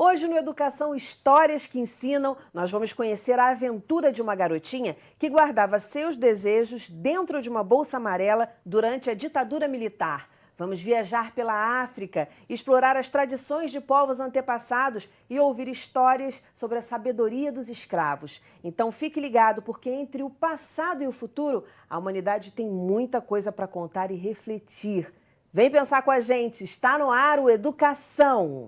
Hoje no Educação Histórias que Ensinam, nós vamos conhecer a aventura de uma garotinha que guardava seus desejos dentro de uma bolsa amarela durante a ditadura militar. Vamos viajar pela África, explorar as tradições de povos antepassados e ouvir histórias sobre a sabedoria dos escravos. Então fique ligado, porque entre o passado e o futuro, a humanidade tem muita coisa para contar e refletir. Vem pensar com a gente, está no ar o Educação.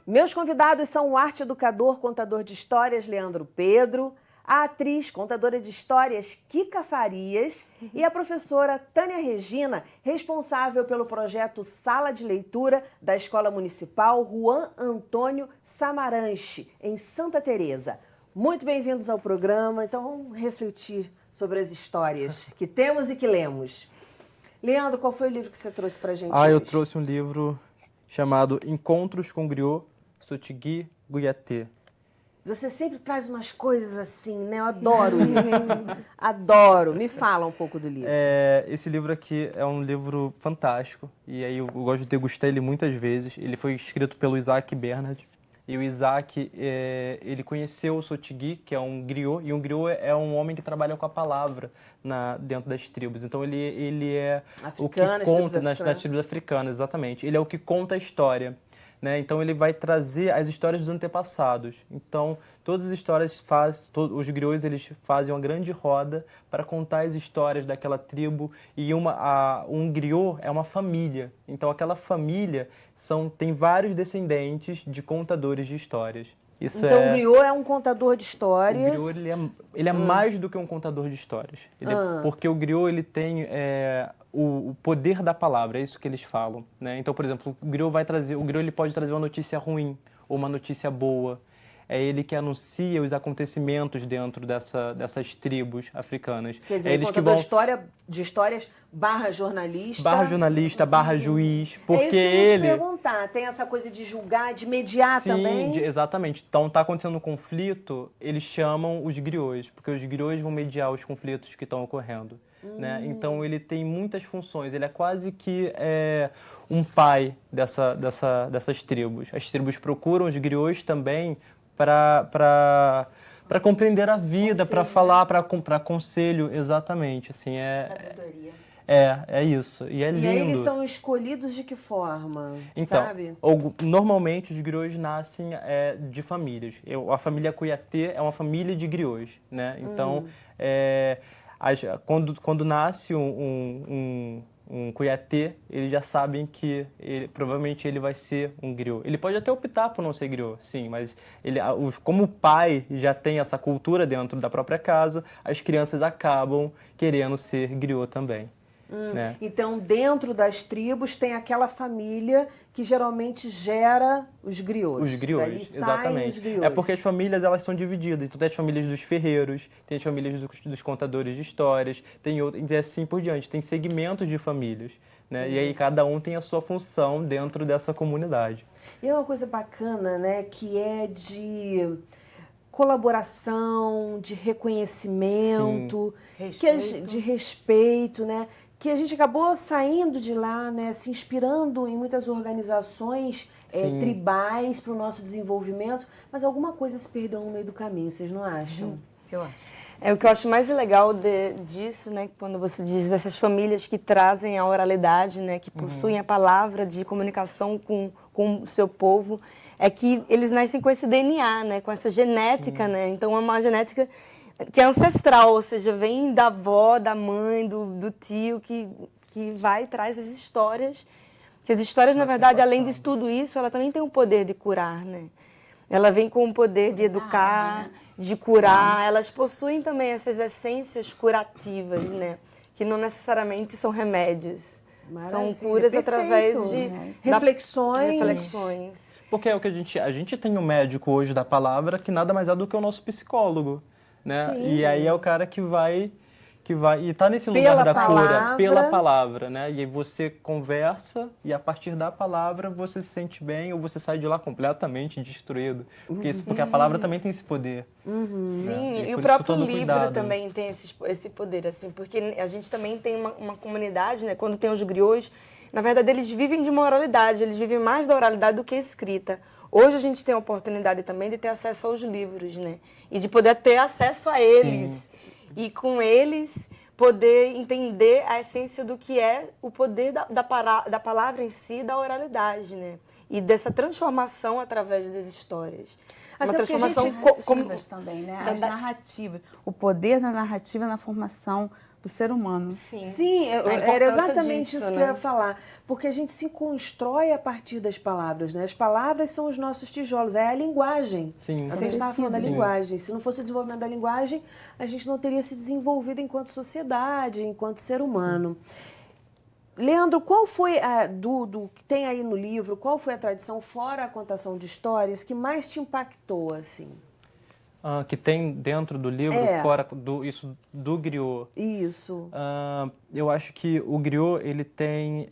Meus convidados são o arte-educador, contador de histórias, Leandro Pedro, a atriz, contadora de histórias, Kika Farias, e a professora Tânia Regina, responsável pelo projeto Sala de Leitura da Escola Municipal Juan Antônio Samaranch, em Santa Teresa. Muito bem-vindos ao programa. Então vamos refletir sobre as histórias que temos e que lemos. Leandro, qual foi o livro que você trouxe pra gente hoje? Eu trouxe um livro chamado Encontros com Griot, Sotigui Guyaté. Você sempre traz umas coisas assim, né? Eu adoro isso. Adoro. Me fala um pouco do livro. Esse livro aqui é um livro fantástico. E aí eu gosto de degustar ele muitas vezes. Ele foi escrito pelo Isaac Bernard. E o Isaac, ele conheceu o Sotigui, que é um griot. E um griot é um homem que trabalha com a palavra dentro das tribos. Então ele é o que conta nas tribos africanas, exatamente. Ele é o que conta a história. Né? Então ele vai trazer as histórias dos antepassados. Então todas as histórias os griots eles fazem uma grande roda para contar as histórias daquela tribo, e um griot é uma família. Então aquela família tem vários descendentes de contadores de histórias. Então o griot é um contador de histórias. O griot ele é mais do que um contador de histórias. Porque o griot ele tem o poder da palavra, é isso que eles falam, né? Então, por exemplo, o griot ele pode trazer uma notícia ruim ou uma notícia boa. É ele que anuncia os acontecimentos dentro dessas tribos africanas. Quer dizer, contador de histórias barra jornalista. Barra juiz. Porque é isso que eu ia te perguntar. Tem essa coisa de julgar, de mediar também? Sim, exatamente. Então, está acontecendo um conflito, eles chamam os griots, porque os griots vão mediar os conflitos que estão ocorrendo. Né? Então, ele tem muitas funções. Ele é quase que um pai dessas tribos. As tribos procuram os griots também para compreender a vida, para falar, para conselho, exatamente, assim, sabedoria. É isso, e é lindo. E aí eles são escolhidos de que forma, então, sabe? Normalmente os griots nascem de famílias. A família Guyaté é uma família de griots, né? Então, quando nasce um Guyaté, eles já sabem que provavelmente ele vai ser um griot. Ele pode até optar por não ser griot, sim, mas como o pai já tem essa cultura dentro da própria casa, as crianças acabam querendo ser griot também. Né? Então, dentro das tribos tem aquela família que geralmente gera os griots. Os griots, Dali exatamente. Os griots. É porque as famílias elas são divididas. Então tem as famílias dos ferreiros, tem as famílias dos contadores de histórias, e assim por diante. Tem segmentos de famílias. Né? E aí cada um tem a sua função dentro dessa comunidade. E é uma coisa bacana, né, que é de colaboração, de reconhecimento, de respeito, né? Que a gente acabou saindo de lá, né, se inspirando em muitas organizações tribais para o nosso desenvolvimento, mas alguma coisa se perdeu no meio do caminho, vocês não acham? Eu acho. O que eu acho mais legal disso, né, quando você diz dessas famílias que trazem a oralidade, né, que possuem a palavra de comunicação com o seu povo, é que eles nascem com esse DNA, né, com essa genética, né, então é uma genética que é ancestral, ou seja, vem da avó, da mãe, do tio, que vai e traz as histórias. Que as histórias, na verdade, além de tudo isso, ela também tem o poder de curar, né? Ela vem com o poder de educar, de curar. Elas possuem também essas essências curativas, né? Que não necessariamente são remédios. Maravilha, são curas através de reflexões. Porque é o que a gente tem um médico hoje da palavra que nada mais é do que o nosso psicólogo. Né? Sim, e aí é o cara que vai que vai... E tá nesse lugar Pela da palavra. cura, pela palavra, né? E aí você conversa e a partir da palavra você se sente bem ou você sai de lá completamente destruído. Porque a palavra também tem esse poder. Sim, Né? e o por isso próprio todo livro cuidado. também tem esse poder, assim, porque a gente também tem uma comunidade, né? Quando tem os griots, na verdade eles vivem de uma oralidade, eles vivem mais da oralidade do que a escrita. Hoje a gente tem a oportunidade também de ter acesso aos livros, né? E de poder ter acesso a eles. E com eles poder entender a essência do que é o poder da palavra em si, da oralidade, né? E dessa transformação através das histórias. Até Uma porque a gente- transformação Narrativas também, né? As narrativas. O poder da narrativa na formação do ser humano. Sim, Sim, A era importância exatamente disso, isso que né? eu ia falar. Porque a gente se constrói a partir das palavras, né? As palavras são os nossos tijolos, é a linguagem. Sim. A gente estava falando da Sim. linguagem. Se não fosse o desenvolvimento da linguagem, a gente não teria se desenvolvido enquanto sociedade, enquanto ser humano. Leandro, qual foi do que tem aí no livro, qual foi a tradição, fora a contação de histórias, que mais te impactou, assim? Que tem dentro do livro, fora isso do griot. Isso. Eu acho que o griot ele tem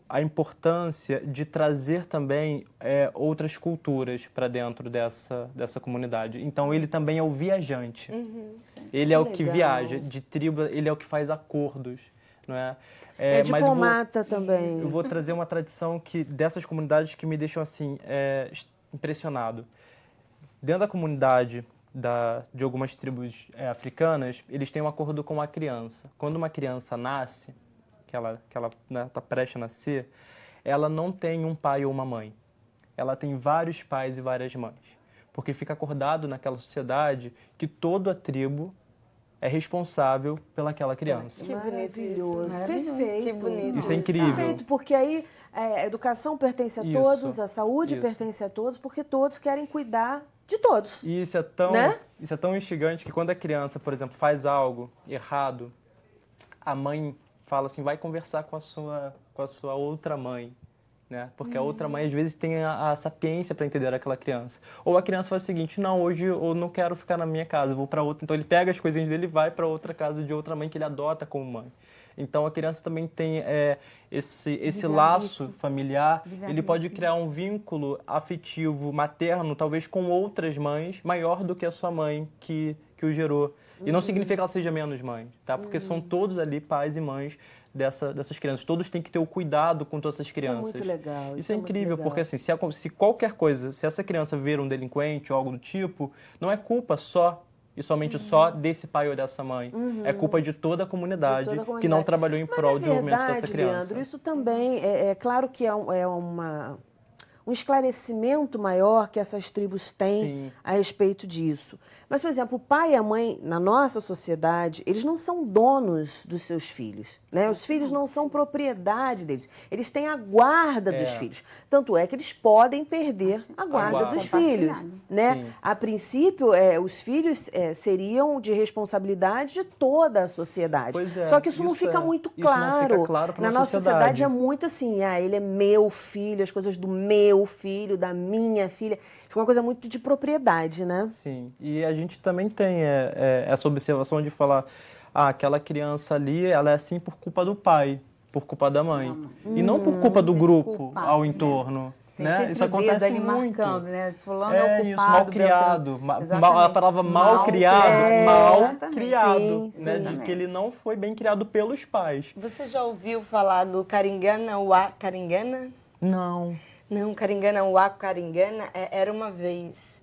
a importância de trazer também outras culturas para dentro dessa comunidade. Então ele também é o viajante. Ele é o que legal. viaja de tribo, ele é o que faz acordos, não é? É mas eu vou- diplomata também. Eu vou trazer uma tradição dessas comunidades que me deixam assim impressionado. Dentro da comunidade de algumas tribos africanas, eles têm um acordo com a criança. Quando uma criança nasce, que ela está prestes a nascer, ela não tem um pai ou uma mãe. Ela tem vários pais e várias mães. Porque fica acordado naquela sociedade que toda a tribo é responsável pelaquela criança. Que bonito Maravilhoso, isso. perfeito. Que bonito. Isso é incrível. Perfeito, porque aí a educação pertence a Isso, todos, a saúde isso. pertence a todos, porque todos querem cuidar de todos. E isso Né? é tão instigante que quando a criança, por exemplo, faz algo errado, a mãe fala assim, vai conversar com a sua outra mãe, né? Porque a outra mãe às vezes tem a sapiência para entender aquela criança. Ou a criança faz o seguinte, não, hoje eu não quero ficar na minha casa, eu vou para outra. Então ele pega as coisinhas dele e vai para outra casa de outra mãe que ele adota como mãe. Então a criança também tem esse laço familiar, ele pode criar um vínculo afetivo, materno, talvez com outras mães, maior do que a sua mãe que o gerou. E não significa que ela seja menos mãe, tá? Porque são todos ali pais e mães dessas crianças. Todos têm que ter o cuidado com todas essas crianças. Isso é muito legal. Isso é muito incrível, legal. porque assim, se qualquer coisa, se essa criança ver um delinquente ou algo do tipo, não é culpa só e somente só desse pai ou dessa mãe. É culpa de toda a comunidade, De toda a que não comunidade. trabalhou em Mas, prol na do desenvolvimento verdade, dessa criança. Leandro, isso também é claro que é um esclarecimento maior que essas tribos têm Sim. a respeito disso. Mas, por exemplo, o pai e a mãe, na nossa sociedade, eles não são donos dos seus filhos, né? Os filhos não são propriedade deles. Eles têm a guarda dos filhos. Tanto é que eles podem perder a guarda guarda. dos filhos, né? Sim. A princípio, os filhos seriam de responsabilidade de toda a sociedade. Pois é, Só que isso não isso fica é. muito Isso não fica claro. claro pra Na nossa nossa sociedade sociedade. é muito assim, ele é meu filho, as coisas do meu filho, da minha filha. Fica uma coisa muito de propriedade, né? Sim, e a gente também tem essa observação de falar, aquela criança ali, ela é assim por culpa do pai, por culpa da mãe. E não por culpa do grupo culpar, ao né? entorno. Tem Né? sempre Isso o dedo acontece ali muito. marcando, né? Fulano é o culpado. Isso, mal criado. Beltrano. A Exatamente. palavra mal criado, mal Exatamente. criado. Sim, Né? sim. De que ele não foi bem criado pelos pais. Você já ouviu falar do Karingana Wa Karingana? Não. Não, Karingana Wa Karingana era uma vez.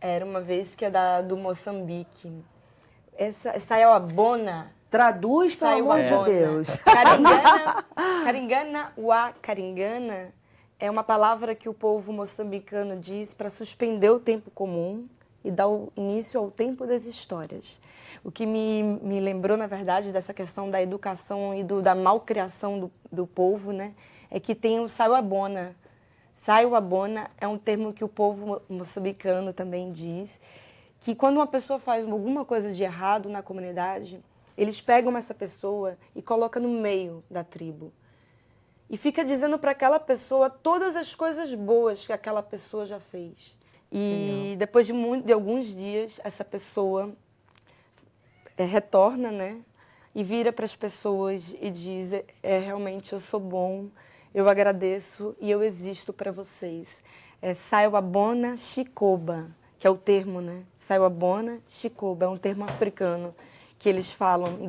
Era uma vez que é do Moçambique. Essa Sayawabona. Traduz, pelo amor de Sayawabona. Deus. Karingana Wa Karingana é uma palavra que o povo moçambicano diz para suspender o tempo comum e dar início ao tempo das histórias. O que me lembrou, na verdade, dessa questão da educação e da malcriação do povo, né, é que tem o Sayawabona. Sayawabona é um termo que o povo moçambicano também diz, que quando uma pessoa faz alguma coisa de errado na comunidade, eles pegam essa pessoa e colocam no meio da tribo. E fica dizendo para aquela pessoa todas as coisas boas que aquela pessoa já fez. E depois de alguns dias, essa pessoa retorna, né? E vira para as pessoas e diz, realmente eu sou bom, eu agradeço e eu existo para vocês. Saiwabona Shikoba, que é o termo, né? Saiwabona Shikoba, é um termo africano que eles falam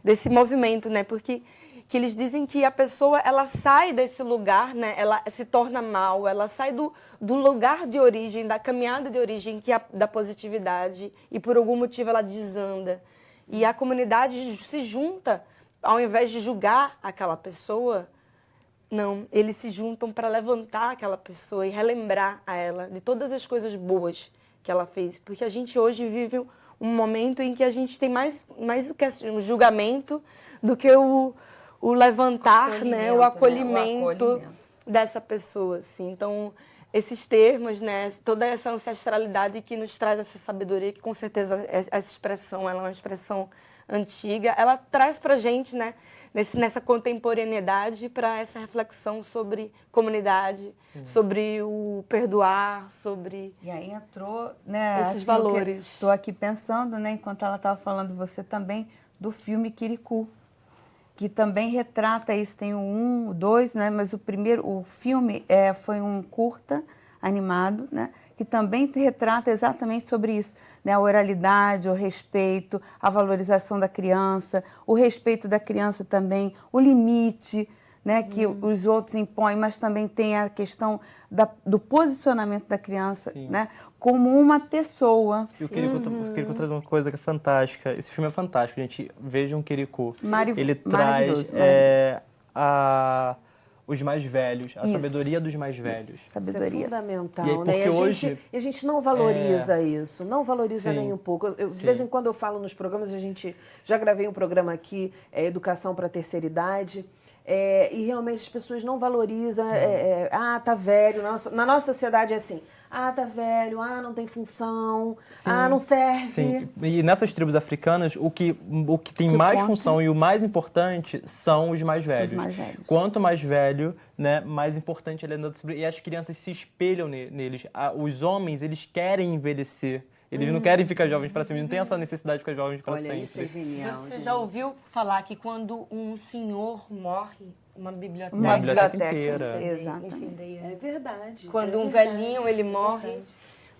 desse movimento, né? Porque que eles dizem que a pessoa ela sai desse lugar, né? Ela se torna mal, ela sai do lugar de origem, da caminhada de origem que é da positividade e por algum motivo ela desanda. E a comunidade se junta, ao invés de julgar aquela pessoa, não, eles se juntam para levantar aquela pessoa e relembrar a ela de todas as coisas boas que ela fez. Porque a gente hoje vive um momento em que a gente tem mais o que o julgamento do que o levantar, né, o acolhimento dessa pessoa. Assim. Então, esses termos, né, toda essa ancestralidade que nos traz essa sabedoria, que com certeza essa expressão ela é uma expressão antiga, ela traz para a gente, né, nessa contemporaneidade, para essa reflexão sobre comunidade, sobre o perdoar, sobre E aí entrou, né, esses assim, valores. Estou aqui pensando, né, enquanto ela estava falando, você também, do filme Kirikou, que também retrata isso, tem o 1, o 2, né, mas o filme foi um curta animado, né, que também retrata exatamente sobre isso, né, a oralidade, o respeito, a valorização da criança, o respeito da criança também, o limite, né, que os outros impõem, mas também tem a questão do posicionamento da criança, né, como uma pessoa. Eu queria traz uma coisa que é fantástica. Esse filme é fantástico, gente. Vejam Kirikou. Ele traz os mais velhos, a sabedoria dos mais velhos. Sabedoria. Isso é fundamental, E aí, né? porque A gente não valoriza isso, não valoriza nem um pouco. De vez em quando eu falo nos programas, já gravei um programa aqui, Educação para a Terceira Idade, e realmente as pessoas não valorizam, tá velho, na nossa sociedade é assim, tá velho, não tem função, não serve. Sim, e nessas tribos africanas, o que tem mais função e o mais importante são os mais velhos. Quanto mais velho, né, mais importante ele é. E as crianças se espelham neles. Os homens, eles querem envelhecer. Eles não querem ficar jovens para sempre, não tem essa necessidade de ficar jovens para sempre. Olha, isso é genial. Você já ouviu falar que quando um senhor morre, uma biblioteca inteira. incendeia? É verdade. Quando um velhinho ele morre,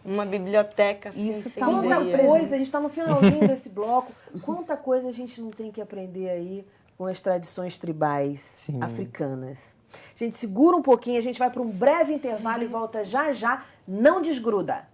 uma biblioteca se incendeia. Quanta coisa, a gente está no finalzinho desse bloco, quanta coisa a gente não tem que aprender aí com as tradições tribais africanas. Gente, segura um pouquinho, a gente vai para um breve intervalo e volta já já, não desgruda.